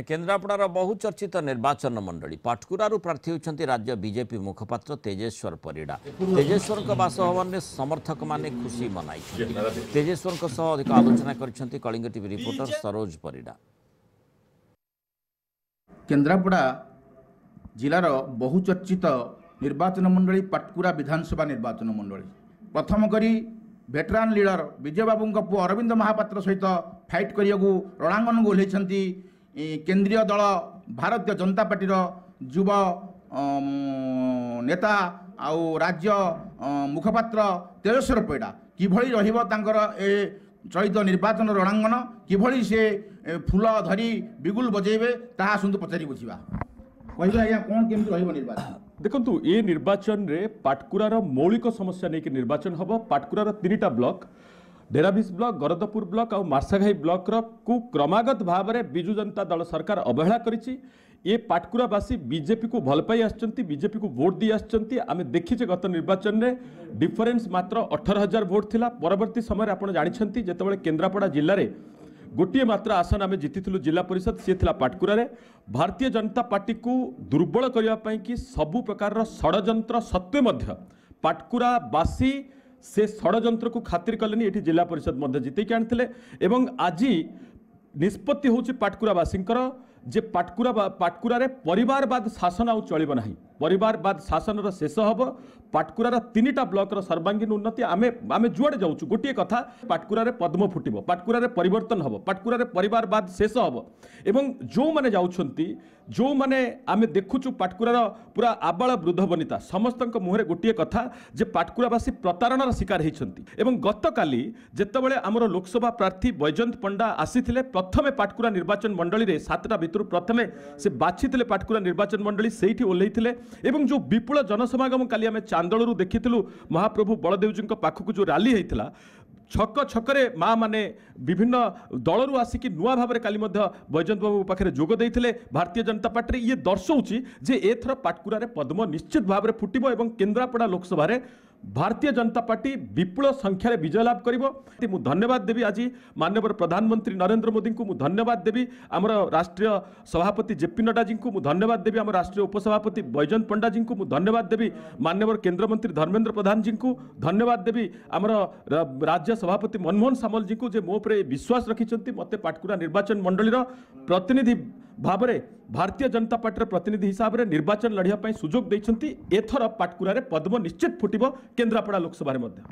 केन्द्रापड़ार बहुचर्चित निर्वाचन मंडली पाटकुरारू प्रार्थी होती राज्य बीजेपी मुखपात्र तेजेश्वर परिड़ा। तेजेश्वर बासभवन में समर्थक माने खुशी मनाई। तेजेश्वर अधिक आलोचना कर कलिंग टीवी रिपोर्टर सरोज परिड़ा। केन्द्रापड़ा जिलार बहुचर्चित निर्वाचन मंडली पाटकुरा विधानसभा निर्वाचन मंडली प्रथम करी भेटरान लीडर विजय बाबू पुओ अरविंद महापात्र सहित फाइट करने रणांगन को ओह्लैंती केंद्रीय दल भारतीय जनता पार्टी युव नेता आउ राज्य मुखपात्र तेजेश्वर परिड़ा किभଳି रहिबो तांकर ए चलित निर्वाचन रणांगन किभଳି से फूल धरी बिगुल बजेबे ताहा आसंतु पचारि बुझिबा कहबे आज्ञा कोन केमति रहिबो निर्वाचन। देखंतु ए निर्वाचन रे पाटकुरार मौलिक समस्या नहीं कि निर्वाचन हम पाटकुरार 3टा ब्लॉक डेराबिस ब्लॉक गरदपुर ब्लॉक और मार्साघाई ब्लॉक को क्रमागत भाव में बिजु जनता दल सरकार अवहेला करिछि। ये पाटकुरावासी बीजेपी को भल पाई आछंती, बीजेपी को वोट दी आछंती। आमे देखिछे गत निर्वाचन रे डिफरेंस मात्र 18,000 वोट थिला। परवर्ती समय आपण जानिछंती जेतेबेले केन्द्रापड़ा जिल्ला रे गोटे मात्र आसन आम जीतिलु जिला परिषद सी थिला पाटकुरा रे। भारतीय जनता पार्टी को दुर्बल करने पई कि सबु प्रकार षडयंत्र सत्वे मध्य पाटकुरावासी से षडयंत्र को खातिर कलेनी। एठी जिला परिषद मध्य जितेकी आनिथिले एवं आज निष्पत्ति होची पाटकुरावासींकर जे पाटकुरा रे परिवारवाद शासन आउ चलिब नाही। परिवारवाद शासन शेष हम पाटकुरार 3टा ब्लॉकर सर्वांगीन उन्नति आमे जुआड़े जाऊँ गोटे कथा पाटकुरा रे पद्म फुटिब, पाटकुरा रे परिवर्तन हम, पाटकुरा रे परिवारवाद शेष हम एवं जो माने जाउछंती जो माने आमे देखुचु पाटकुरार पूरा आबाल वृद्ध बनिता समस्त मुहरे गोटे कथा जे पाटकुरावासी प्रतारणार शिकार होइछंती। एवं गतकाली जेतेबेले आमर लोकसभा प्रार्थी बैजयंत पंडा आसीथिले प्रथमे पाटकुरा निर्वाचन मंडली रे 7टा भितर प्रथमे से बाछिथिले पाटकुरा निर्वाचन मंडली सेठी ओल्लैथिले एवं जो विपुल जनसमागम काली आमे चांदोलरू देखिथिलु महाप्रभु बलदेवजी पाखक जो रैली होता छक छकरे माँ माने विभिन्न दलरू आसिकी नुआ भाव में काली बैजयंत बाबू पाखे जोग देते भारतीय जनता पार्टी ये दर्शाऊँच जे एथर पाटकुरा रे पद्म निश्चित भाव में फुटिब एवं केन्द्रापड़ा लोकसभा रे भारतीय जनता पार्टी विपुल संख्यार विजय लाभ कर। मु धन्यवाद देवी आज माननीय प्रधानमंत्री नरेंद्र मोदी को मु धन्यवाद देवी आमर राष्ट्रीय सभापति जेपी नड्डा जी को मु धन्यवाद देवी आम राष्ट्रीय उपसभापति बैजयंत पंडा जी को मु धन्यवाद देवी माननीय केंद्र मंत्री धर्मेंद्र प्रधान जी को धन्यवाद देवी आमर राज्य सभापति मनमोहन सामल जी को जे मो पर विश्वास रखिंट मते पाटकुरा निर्वाचन मंडलीर प्रतिनिधि भाव में भारतीय जनता पार्टी प्रतिनिधि हिसाब से निर्वाचन लड़िया सुजोग देइछंती। एथर पाटकुरा रे पद्म निश्चित फुटिब केन्द्रापड़ा लोकसभा रे मध्य।